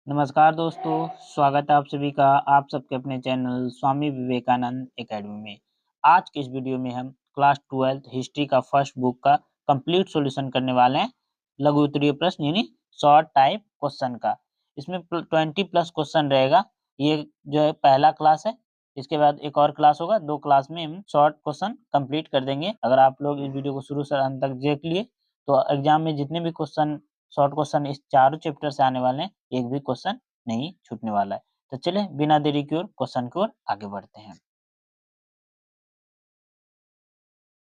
नमस्कार दोस्तों, स्वागत है आप सभी का आप सबके अपने चैनल स्वामी विवेकानंद एकेडमी में। आज के इस वीडियो में हम क्लास 12th हिस्ट्री का फर्स्ट बुक का कंप्लीट सॉल्यूशन करने वाले हैं, लघु उत्तरीय प्रश्न यानी शॉर्ट टाइप क्वेश्चन का। इसमें 20 प्लस क्वेश्चन रहेगा। ये जो है पहला क्लास है, इसके बाद एक और क्लास होगा। 2 क्लास में हम शॉर्ट क्वेश्चन कंप्लीट कर देंगे। अगर आप लोग इस वीडियो को शुरू से अंत तक देख लिए, तो एग्जाम में जितने भी क्वेश्चन शॉर्ट क्वेश्चन इस चारों चैप्टर से आने वाले हैं, एक भी क्वेश्चन नहीं छूटने वाला है। तो चलिए बिना देरी की ओर क्वेश्चन की ओर आगे बढ़ते हैं।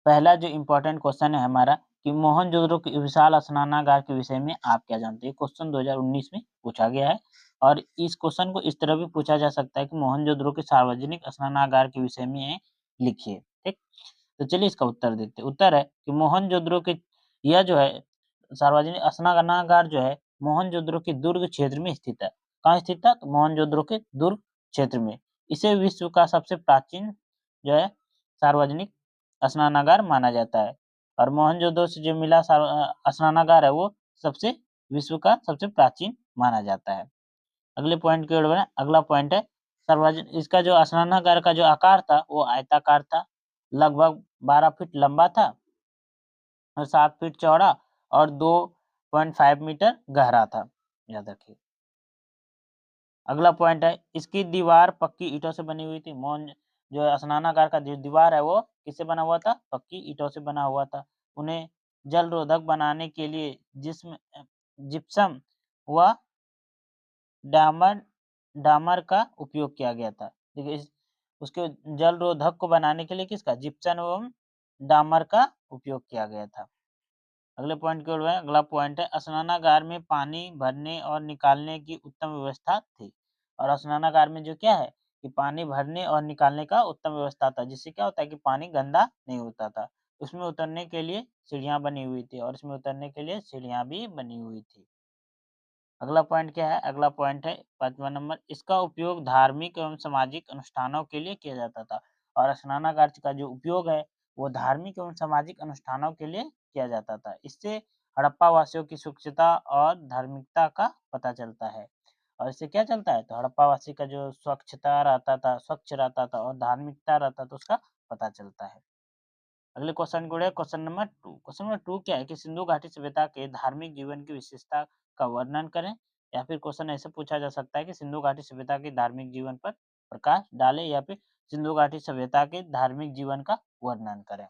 पहला जो इम्पोर्टेंट क्वेश्चन है हमारा कि मोहनजोदड़ो के विशाल स्नानागार के विषय में आप क्या जानते हैं? क्वेश्चन 2019 में पूछा गया है और इस क्वेश्चन को इस तरह भी पूछा जा सकता है कि मोहनजोदड़ो के सार्वजनिक स्नानागार के विषय में लिखिए, ठीक? तो चलिए इसका उत्तर देते हैं। उत्तर है कि मोहनजोदड़ो के यह जो है सार्वजनिक स्नानागार जो है मोहनजोदड़ो के दुर्ग क्षेत्र में स्थित है। कहाँ स्थित था? तो मोहनजोदड़ो के दुर्ग क्षेत्र में। इसे विश्व का सबसे प्राचीन जो है सार्वजनिक स्नानागार माना जाता है और मोहनजोदड़ो से जो मिला स्नानागार है वो सबसे विश्व का सबसे प्राचीन माना जाता है। अगले पॉइंट की ओर बढ़ें। अगला पॉइंट है सार्वजनिक इसका जो स्नानागार का जो आकार था वो आयताकार था, लगभग 12 फीट लंबा था और 7 फीट चौड़ा और 2.5 मीटर गहरा था। याद रखिए। अगला पॉइंट है इसकी दीवार पक्की ईंटों से बनी हुई थी। मौन जो स्नानागार का जो दीवार है वो किससे बना हुआ था? पक्की ईंटों से बना हुआ था। उन्हें जलरोधक बनाने के लिए जिप्सम व डामर डामर का उपयोग किया गया था। देखिए उसके जलरोधक को बनाने के लिए किसका? जिप्सम एवं डामर का उपयोग किया गया था। अगले पॉइंट की ओर बढ़ें। अगला पॉइंट है स्नानागार में पानी भरने और निकालने की उत्तम व्यवस्था थी और स्नानागार में जो क्या है कि पानी भरने और निकालने का उत्तम व्यवस्था था, जिससे क्या होता है कि पानी गंदा नहीं होता था। उसमें उतरने के लिए सीढ़ियां बनी हुई थी और इसमें उतरने के लिए सीढ़ियां भी बनी हुई थी। अगला पॉइंट क्या है? अगला पॉइंट है 5वां नंबर, इसका उपयोग धार्मिक एवं सामाजिक अनुष्ठानों के लिए किया जाता था और स्नानागार का जो उपयोग है वो धार्मिक एवं सामाजिक अनुष्ठानों के लिए किया जाता था। इससे हड़प्पा वासियों की स्वच्छता और धार्मिकता का पता चलता है और इससे क्या चलता है? तो हड़प्पा वासी का जो स्वच्छ रहता था और धार्मिकता रहता था उसका पता चलता है। अगले क्वेश्चन को क्वेश्चन नंबर 2। क्वेश्चन नंबर 2 क्या है कि सिंधु घाटी सभ्यता के धार्मिक जीवन की विशेषता का वर्णन करें या फिर क्वेश्चन ऐसे पूछा जा सकता है कि सिंधु घाटी सभ्यता के धार्मिक जीवन पर प्रकाश डालें या फिर सिंधु घाटी सभ्यता के धार्मिक जीवन का वर्णन करें।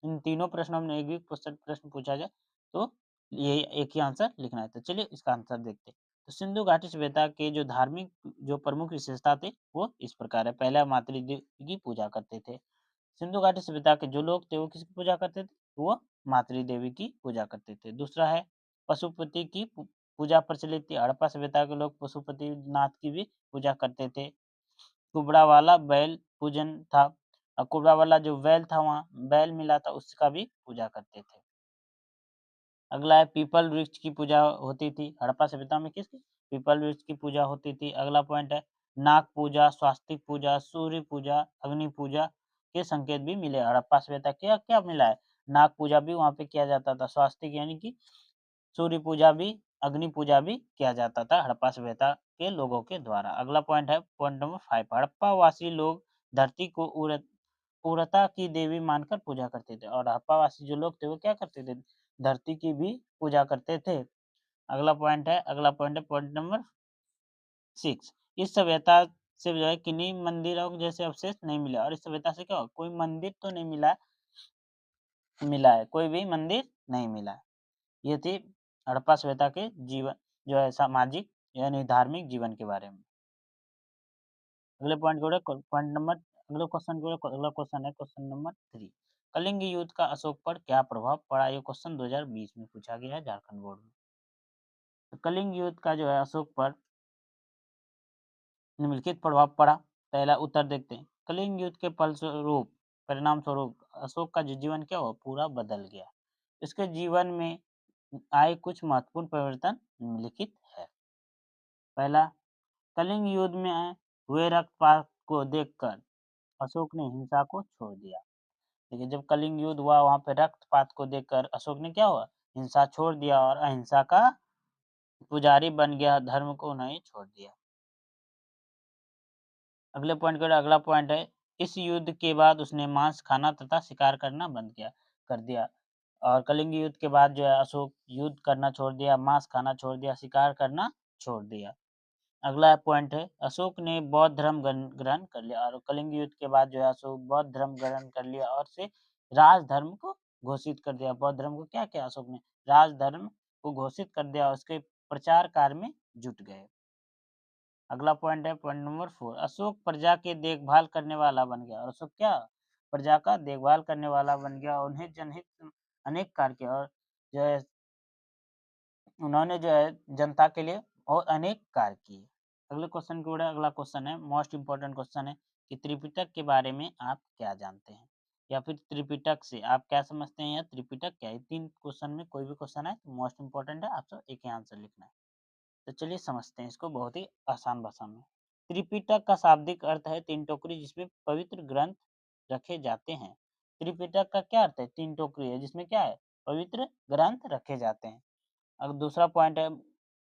इन तीनों प्रश्नों में एक भी प्रश्न पूछा जाए तो ये एक ही आंसर लिखना है। तो चलिए इसका आंसर देखते हैं। तो सिंधु घाटी सभ्यता के जो धार्मिक जो प्रमुख विशेषता थे वो इस प्रकार है। पहला मातृदेव की पूजा करते थे। सिंधु घाटी सभ्यता के जो लोग थे वो किसकी पूजा करते थे? वो मातृ देवी की पूजा करते थे। दूसरा है पशुपति की पूजा प्रचलित थी। हड़प्पा सभ्यता के लोग पशुपति नाथ की भी पूजा करते थे। कुबड़ा वाला बैल पूजन था और कुबड़ा वाला जो बैल था वहाँ बैल मिला था उसका भी पूजा करते थे। अगला है पीपल वृक्ष की पूजा होती थी। हड़प्पा सभ्यता में किसकी? पीपल वृक्ष की पूजा होती थी। अगला पॉइंट है नाग पूजा, स्वास्तिक पूजा, सूर्य पूजा, अग्नि पूजा के संकेत भी मिले। हड़प्पा सभ्यता क्या क्या मिला है? नाग पूजा भी वहाँ पे किया जाता था। स्वास्तिक यानी कि सूर्य पूजा भी, अग्नि पूजा भी किया जाता था हड़प्पा सभ्यता के लोगों के द्वारा। अगला पॉइंट है पॉइंट नंबर 5। हड़प्पा वासी लोग धरती को उर्वरता की देवी मानकर पूजा करते थे और हड़प्पा वासी जो लोग थे वो क्या करते थे? धरती की भी पूजा करते थे। अगला पॉइंट है पॉइंट नंबर 6। इस सभ्यता से जो है किन्हीं मंदिरों के जैसे अवशेष नहीं मिले और इस सभ्यता से क्या हुआ? कोई मंदिर तो नहीं मिला है, कोई भी मंदिर नहीं मिला है। ये थी हड़प्पा सभ्यता के जीवन जो है सामाजिक यानी धार्मिक जीवन के बारे में। अगले पॉइंट को पॉइंट नंबर अगले क्वेश्चन को अगला क्वेश्चन है क्वेश्चन नंबर 3। कलिंग युद्ध का अशोक पर क्या प्रभाव पड़ा? ये क्वेश्चन 2020 में पूछा गया है झारखंड बोर्ड में। तो कलिंग युद्ध का जो है अशोक पर निम्नलिखित प्रभाव पड़ा। पहला उत्तर देखते हैं। कलिंग युद्ध के फलस्वरूप परिणाम स्वरूप अशोक का जो जीवन क्या हुआ? पूरा बदल गया। इसके जीवन में आए कुछ महत्वपूर्ण परिवर्तन निम्नलिखित है। पहला, कलिंग युद्ध में हुए रक्तपात को देखकर अशोक ने हिंसा को छोड़ दिया। देखिए जब कलिंग युद्ध हुआ वहां पे रक्तपात को देखकर अशोक ने क्या हुआ? हिंसा छोड़ दिया और अहिंसा का पुजारी बन गया, धर्म को नहीं छोड़ दिया। अगले पॉइंट को अगला पॉइंट है, इस युद्ध के बाद उसने मांस खाना तथा शिकार करना बंद कर दिया। और कलिंग युद्ध के बाद जो है अशोक युद्ध करना छोड़ दिया, मांस खाना छोड़ दिया, शिकार करना छोड़ दिया। अगला पॉइंट है, अशोक ने बौद्ध धर्म ग्रहण कर लिया और कलिंग युद्ध के बाद जो है अशोक बौद्ध धर्म ग्रहण कर लिया और से राजधर्म को घोषित कर दिया। बौद्ध धर्म को क्या किया अशोक ने? राजधर्म को घोषित कर दिया और उसके प्रचार कार्य में जुट गए। अगला पॉइंट है पॉइंट नंबर 4, अशोक प्रजा की देखभाल करने वाला बन गया और अशोक क्या? प्रजा का देखभाल करने वाला बन गया। उन्हें जनहित में अनेक कार्य किए और जो है उन्होंने जो है जनता के लिए और अनेक कार्य किए। अगले क्वेश्चन की ओर अगला क्वेश्चन है, मोस्ट इम्पोर्टेंट क्वेश्चन है कि त्रिपिटक के बारे में आप क्या जानते हैं? या फिर त्रिपिटक से आप क्या समझते हैं या त्रिपिटक क्या है? 3 क्वेश्चन में कोई भी क्वेश्चन है तो मोस्ट इम्पोर्टेंट है, आपको एक ही आंसर लिखना है। तो चलिए समझते हैं इसको बहुत ही आसान भाषा में। त्रिपिटक का शाब्दिक अर्थ है तीन टोकरी जिसमें पवित्र ग्रंथ रखे जाते हैं। त्रिपिटक का क्या अर्थ है? तीन टोकरी है जिसमें क्या है? पवित्र ग्रंथ रखे जाते हैं। अब दूसरा पॉइंट है,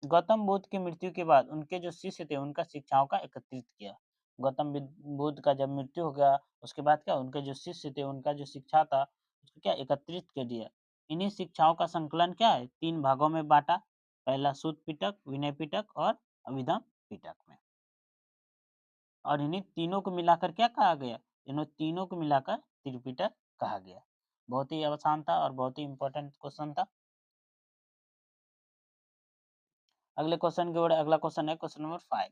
गौतम बुद्ध की मृत्यु के बाद उनके जो शिष्य थे उनका शिक्षाओं का एकत्रित किया। बुद्ध का जब मृत्यु हो गया उसके बाद क्या उनके जो शिष्य थे उनका जो शिक्षा था उसको क्या एकत्रित कर दिया। इन्हीं शिक्षाओं का संकलन क्या है? 3 भागों में बाँटा। पहला सूत पिटक, विनय पिटक और अभिधम पिटक में। और इन्हीं तीनों को मिलाकर क्या कहा गया? इन्हों तीनों को मिलाकर त्रिपिटक कहा गया। बहुत ही आसान था और बहुत ही इम्पोर्टेंट क्वेश्चन था। अगले क्वेश्चन की ओर अगला क्वेश्चन है क्वेश्चन नंबर 5,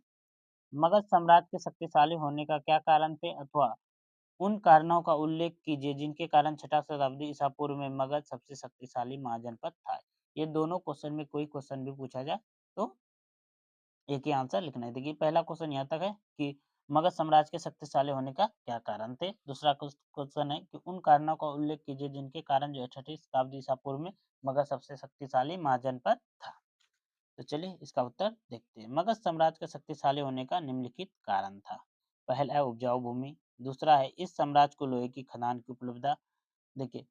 मगध साम्राज्य के शक्तिशाली होने का क्या कारण थे अथवा उन कारणों का उल्लेख कीजिए जिनके कारण छठा शताब्दी ईसा पूर्व में मगध सबसे शक्तिशाली महाजनपद था। ये दोनों क्वेश्चन में कोई क्वेश्चन भी पूछा जाए तो एक ही आंसर लिखना है। देखिए पहला क्वेश्चन यहाँ तक है कि मगध साम्राज्य के शक्तिशाली होने का क्या कारण थे। दूसरा क्वेश्चन है कि उन कारणों का उल्लेख कीजिए जिनके कारण जो है छठी शताब्दी ईसा पूर्व में मगध सबसे शक्तिशाली महाजनपद था। तो चलिए इसका उत्तर देखते हैं। मगध साम्राज्य का शक्तिशाली होने का निम्नलिखित कारण था। पहला है उपजाऊ भूमि, दूसरा है इस साम्राज्य को लोहे की खदान की उपलब्धता। देखिए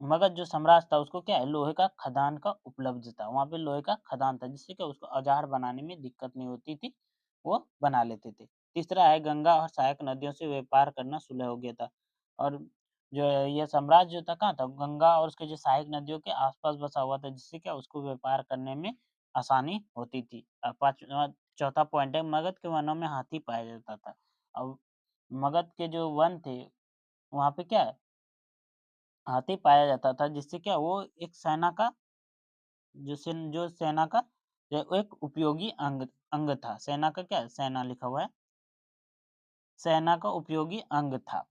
मगध जो साम्राज्य था उसको क्या है लोहे का खदान का उपलब्ध था, वहाँ पे लोहे का खदान था जिससे क्या उसको औजार बनाने में दिक्कत नहीं होती थी, वो बना लेते थे। तीसरा है गंगा और सहायक नदियों से व्यापार करना सुलह हो गया था और जो है ये साम्राज्य जो था कहाँ था? गंगा और उसके जो सहायक नदियों के आसपास बसा हुआ था जिससे क्या उसको व्यापार करने में आसानी होती थी। चौथा पॉइंट है मगध के वनों में हाथी पाया जाता था। अब मगध के जो वन थे वहाँ पे क्या है हाथी पाया जाता था जिससे क्या वो एक सेना का जो सेना का जो एक उपयोगी अंग अंग था। सेना का क्या है? सेना लिखा हुआ है। सेना का उपयोगी अंग था।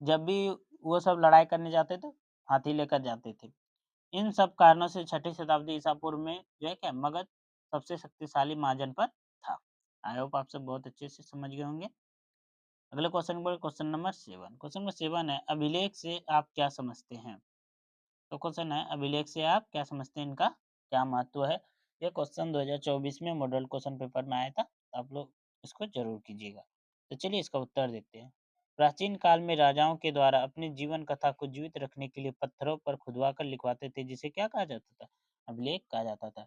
जब भी वो सब लड़ाई करने जाते थे, हाथी लेकर जाते थे। इन सब कारणों से छठी शताब्दी ईसा पूर्व में जो है क्या मगध सबसे शक्तिशाली महाजनपद था। आई होप आप सब बहुत अच्छे से समझ गए होंगे। अगले क्वेश्चन पर क्वेश्चन नंबर 7। क्वेश्चन नंबर 7 है अभिलेख से आप क्या समझते हैं? तो क्वेश्चन है अभिलेख से आप क्या समझते हैं इनका क्या महत्व है? ये क्वेश्चन 2024 में मॉडल क्वेश्चन पेपर में आया था, आप लोग इसको जरूर कीजिएगा। तो चलिए इसका उत्तर देखते हैं। प्राचीन काल में राजाओं के द्वारा अपनी जीवन कथा को जीवित रखने के लिए पत्थरों पर खुदवा कर लिखवाते थे जिसे क्या कहा जाता था? अभिलेख कहा जाता था।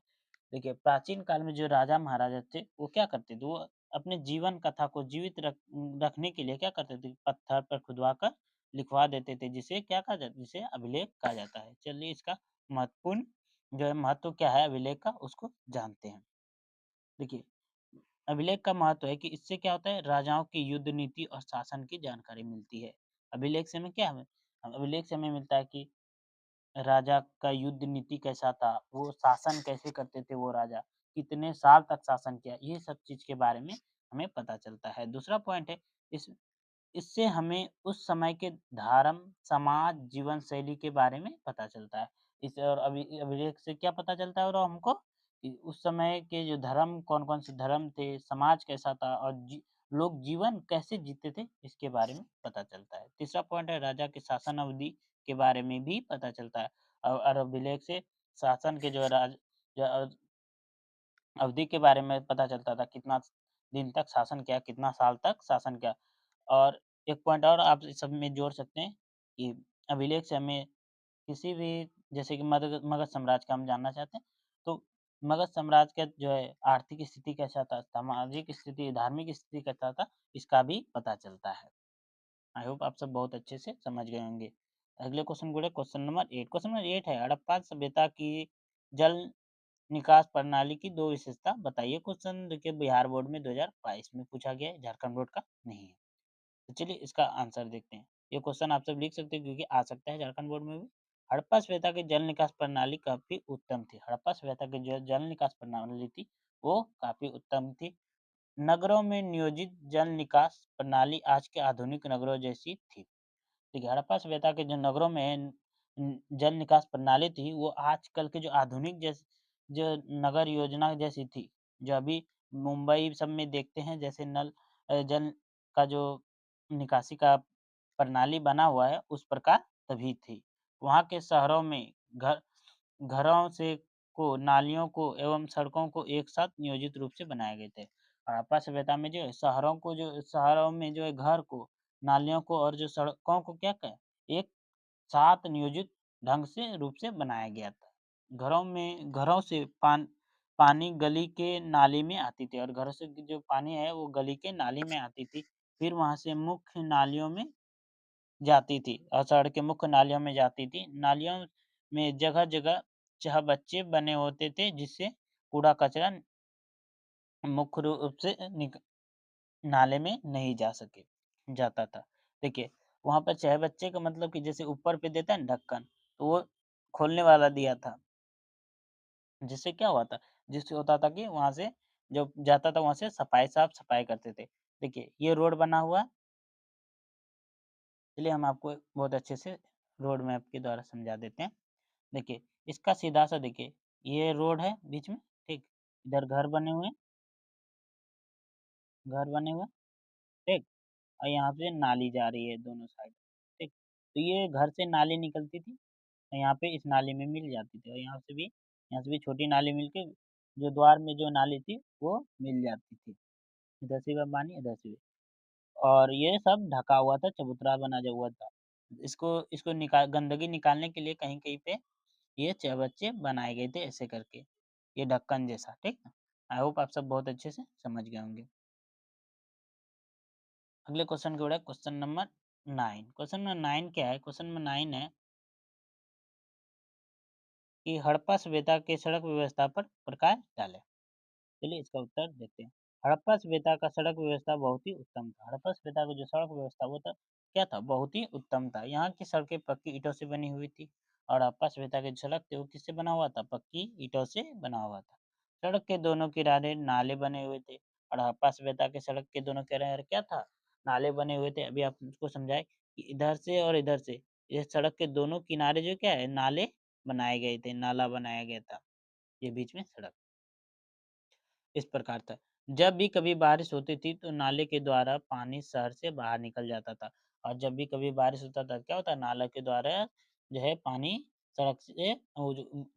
देखिए प्राचीन काल में जो राजा महाराजा थे वो क्या करते थे? वो अपने जीवन कथा को जीवित रखने के लिए क्या करते थे? पत्थर पर खुदवा कर लिखवा देते थे जिसे क्या कहा जाता जिसे अभिलेख कहा जाता है। चलिए इसका महत्वपूर्ण जो है महत्व क्या है अभिलेख का उसको जानते हैं। देखिए अभिलेख का महत्व है कि इससे क्या होता है राजाओं की युद्ध नीति और शासन की जानकारी मिलती है। अभिलेख से हमें क्या हमें अभिलेख से हमें मिलता है कि राजा का युद्ध नीति कैसा था, वो शासन कैसे करते थे वो राजा, कितने साल तक शासन किया, ये सब चीज़ के बारे में हमें पता चलता है। दूसरा पॉइंट है इस इससे हमें उस समय के धर्म, समाज, जीवन शैली के बारे में पता चलता है। इस और अभिलेख से क्या पता चलता है और हमको कि उस समय के जो धर्म कौन-कौन से धर्म थे, समाज कैसा था और लोग जीवन कैसे जीते थे, इसके बारे में पता चलता है। तीसरा पॉइंट है राजा के शासन अवधि के बारे में भी पता चलता है। और अभिलेख से शासन के जो जो अवधि के बारे में पता चलता था, कितना दिन तक शासन किया, कितना साल तक शासन किया। और एक पॉइंट और आप इस सब में जोड़ सकते हैं कि अभिलेख से हमें किसी भी जैसे कि मगध मगध साम्राज्य का हम जानना चाहते हैं, मगध साम्राज्य का जो है आर्थिक स्थिति कैसा था, सामाजिक स्थिति, धार्मिक स्थिति कैसा था, इसका भी पता चलता है। आई होप आप सब बहुत अच्छे से समझ गए होंगे। अगले क्वेश्चन को क्वेश्चन नंबर 8। क्वेश्चन नंबर 8 है हड़प्पा सभ्यता की जल निकास प्रणाली की 2 विशेषता बताइए। क्वेश्चन देखिए बिहार बोर्ड में 2022 में पूछा गया है, झारखंड बोर्ड का नहीं है। तो चलिए इसका आंसर देखते हैं। ये क्वेश्चन आप सब लिख सकते हैं क्योंकि आ सकता है झारखंड बोर्ड में भी। हड़प्पा सभ्यता की जल निकास प्रणाली काफ़ी उत्तम थी। हड़प्पा सभ्यता की जो जल निकास प्रणाली थी, वो काफ़ी उत्तम थी। नगरों में नियोजित जल निकास प्रणाली आज के आधुनिक नगरों जैसी थी। देखिए हड़प्पा सभ्यता के जो नगरों में जल निकास प्रणाली थी, वो आजकल के जो आधुनिक जो नगर योजना जैसी थी। जो अभी मुंबई सब में देखते हैं जैसे जल का जो निकासी का प्रणाली बना हुआ है, उस प्रकार तभी थी। वहाँ के शहरों में घरों से को, नालियों को एवं सड़कों को एक साथ नियोजित रूप से बनाए गए थे। हड़प्पा सभ्यता में जो है शहरों में जो है घर को, नालियों को और जो सड़कों को क्या कहें, एक साथ नियोजित ढंग से रूप से बनाया गया था। घरों से पानी गली के नाली में आती थी और घरों से जो पानी है वो गली के नाली में आती थी। फिर वहाँ से मुख्य नालियों में जाती थी और सड़क के मुख्य नालियों में जाती थी। नालियों में जगह-जगह चहबच्चे बने होते थे जिससे कूड़ा-कचरा मुख्य रूप से नाले में नहीं जाता था। देखिए, वहाँ पर चहबच्चे का मतलब कि जैसे ऊपर पे देता है ना ढक्कन, तो वो खोलने वाला दिया था। जिससे क्या हुआ था? जिससे होता था कि वहाँ से जब जाता था वहाँ से साफ-सफाई करते थे। देखिए, ये रोड बना हुआ है, चलिए हम आपको बहुत अच्छे से रोड मैप के द्वारा समझा देते हैं। देखिए, इसका सीधा-सा देखिए, ये रोड है बीच में, ठीक? इधर घर बने हुए हैं, ठीक? और यहाँ से नाली जा रही है दोनों साइड, ठीक? तो ये घर से नाली निकलती थी, और यहाँ पे इस नाली में मिल जाती थी और यहाँ से भी छोटी नाली मिल के जो द्वार में जो नाली थी, वो मिल जाती थी। इधर से भी पानी, इधर से भी। और ये सब ढका हुआ था, चबूतरा बना जो हुआ था। इसको इसको गंदगी निकालने के लिए कहीं-कहीं पे ये चबच्चे बनाए गए थे ऐसे करके, ये ढक्कन जैसा, ठीक है? आई होप आप सब बहुत अच्छे से समझ गए होंगे। अगले क्वेश्चन की ओर है क्वेश्चन नंबर 9। क्वेश्चन नंबर 9 क्या है? क्वेश्चन नंबर 9 है कि हड़प्पा सभ्यता के सड़क व्यवस्था पर प्रकाश डालें। चलिए इसका उत्तर देखते हैं। हड़प्पा सभ्यता का सड़क व्यवस्था बहुत ही उत्तम था। हड़प्पा सभ्यता का जो सड़क व्यवस्था वो था क्या था? बहुत ही उत्तम था। यहाँ की सड़कें पक्की ईंटों से बनी हुई थी और हड़प्पा सभ्यता की जो सड़क थी वो किससे बना हुआ था? पक्की ईंटों से बना हुआ था। सड़क के दोनों किनारे नाले बने हुए थे और हड़प्पा सभ्यता के सड़क के दोनों किनारे क्या था? नाले बने हुए थे। अभी आपको समझाए कि इधर से और इधर से ये सड़क के दोनों किनारे जो क्या है नाले बनाए गए थे, नाला बनाया गया था। ये बीच में सड़क इस प्रकार था। जब भी कभी बारिश होती थी तो नाले के द्वारा पानी शहर से बाहर निकल जाता था और जब भी कभी बारिश होता था क्या होता नाला के द्वारा जो है पानी सड़क से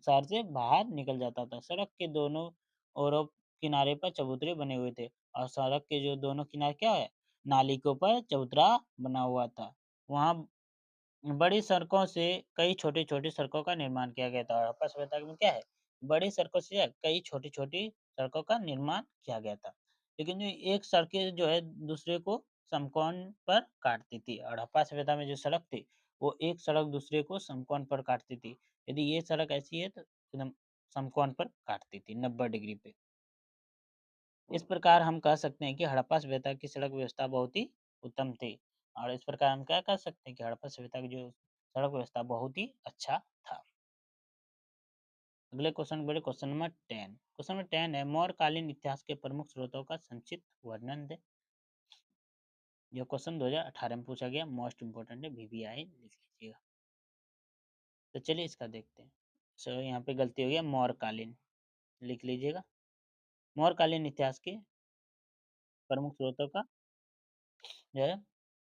शहर से बाहर निकल जाता था। सड़क के दोनों ओरों किनारे पर चबूतरे बने हुए थे और सड़क के जो दोनों किनारे क्या है नाली के ऊपर चबूतरा बना हुआ था। वहाँ बड़ी सड़कों से कई छोटी-छोटी सड़कों का निर्माण किया गया था और हड़प्पा सभ्यता में क्या है, बड़ी सड़कों से कई छोटी-छोटी सड़कों का निर्माण किया गया था। लेकिन जो एक सड़कें जो है दूसरे को समकोण पर काटती थी और हड़प्पा सभ्यता में जो सड़क थी, वो एक सड़क दूसरे को समकोण पर काटती थी। यदि ये सड़क ऐसी है तो एकदम समकोण पर काटती थी 90 डिग्री पे। इस प्रकार हम कह सकते हैं कि हड़प्पा सभ्यता की सड़क व्यवस्था बहुत ही उत्तम थी और इस प्रकार हम क्या कह सकते हैं कि हड़प्पा सभ्यता की जो सड़क व्यवस्था बहुत ही अच्छा था। अगले क्वेश्चन बढ़े क्वेश्चन नंबर 10। क्वेश्चन नंबर 10 है मौर्यकालीन इतिहास के प्रमुख स्रोतों का संक्षिप्त वर्णन दें। यह क्वेश्चन 2018 में पूछा गया, मोस्ट इंपोर्टेंट है, वीवीआई लिख लीजिएगा। तो चलिए इसका देखते हैं। यहाँ पे गलती हो गया, मौर्यकालीन लिख लीजिएगा। मौर्यकालीन इतिहास के प्रमुख स्रोतों का जो है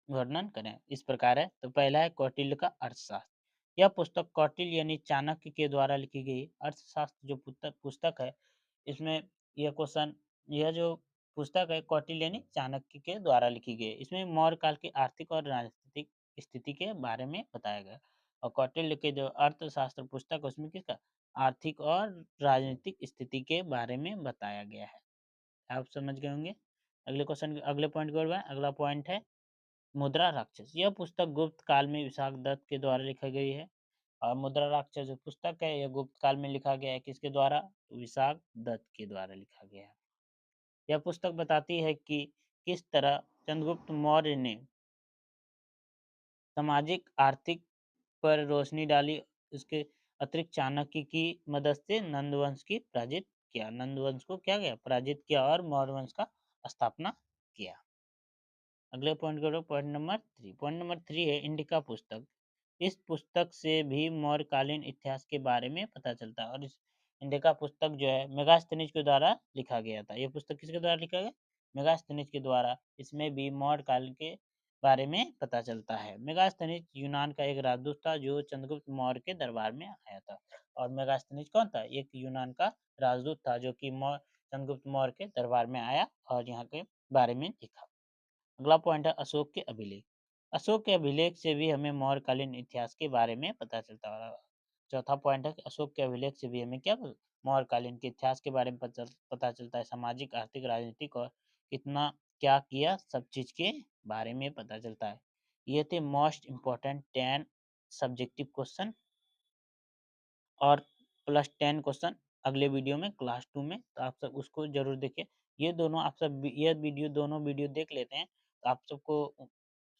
वर्णन करें। इस प्रकार है, तो पहला है कौटिल्य का अर्थशास्त्र। यह पुस्तक कौटिल्य यानी चाणक्य के द्वारा लिखी गई अर्थशास्त्र जो पुस्तक है, इसमें यह क्वेश्चन यह जो पुस्तक है कौटिल्य यानी चाणक्य के द्वारा लिखी गई है। इसमें मौर्य काल की आर्थिक और राजनीतिक स्थिति के बारे में बताया गया है और कौटिल्य के जो अर्थशास्त्र पुस्तक है उसमें किसका आर्थिक और राजनीतिक स्थिति के बारे में बताया गया है। आप समझ गए होंगे। अगले पॉइंट की ओर बढ़ें। अगला पॉइंट है मुद्रा राक्षस। यह पुस्तक गुप्त काल में विशाख दत्त के द्वारा लिखी गई है। और मुद्रा राक्षस जो पुस्तक है यह गुप्त काल में लिखा गया है, किसके द्वारा? विशाख दत्त के द्वारा लिखा गया है। यह पुस्तक बताती है कि किस तरह चंद्रगुप्त मौर्य ने सामाजिक आर्थिक पर रोशनी डाली। इसके अतिरिक्त चाणक्य की मदद से नंदवंश की पराजित किया। नंदवंश को क्या किया? पराजित किया और मौर्य वंश का स्थापना किया। अगले पॉइंट करो, पॉइंट नंबर 3। पॉइंट नंबर 3 है इंडिका पुस्तक। इस पुस्तक से भी मौर्यकालीन इतिहास के बारे में पता चलता है। और इस इंडिका पुस्तक जो है मेगास्थनीज के द्वारा लिखा गया था। ये पुस्तक किसके द्वारा लिखा गया? मेगास्थनीज के द्वारा। इसमें भी मौर्य काल के बारे में पता चलता है। मेगास्थनीज यूनान का एक राजदूत था जो चंद्रगुप्त मौर्य के दरबार में आया था। और मेगास्थनीज कौन था? एक यूनान का राजदूत था जो कि चंद्रगुप्त मौर्य के दरबार में आया और यहाँ के बारे में लिखा। अगला पॉइंट है अशोक के अभिलेख। अशोक के अभिलेख से भी हमें मौर्यकालीन इतिहास के बारे में पता चलता है। चौथा पॉइंट है कि अशोक के अभिलेख से भी हमें क्या मौर्यकालीन के इतिहास के बारे में पता चलता है। सामाजिक, आर्थिक, राजनीतिक और कितना क्या किया सब चीज के बारे में पता चलता है। ये थे मोस्ट इम्पोर्टेंट 10 सब्जेक्टिव क्वेश्चन और प्लस 10 क्वेश्चन अगले वीडियो में क्लास 2 में, तो आप सब उसको जरूर देखिए। ये वीडियो दोनों वीडियो देख लेते हैं तो आप सबको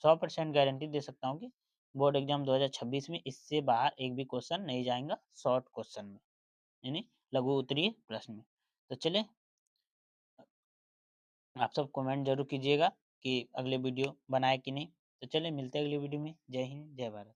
100% गारंटी दे सकता हूँ कि बोर्ड एग्जाम 2026 में इससे बाहर एक भी क्वेश्चन नहीं जाएगा शॉर्ट क्वेश्चन में, यानी लघु उत्तरीय प्रश्न में। तो चले, आप सब कमेंट जरूर कीजिएगा कि अगले वीडियो बनाए कि नहीं। तो चले मिलते हैं अगले वीडियो में। जय हिंद, जय भारत।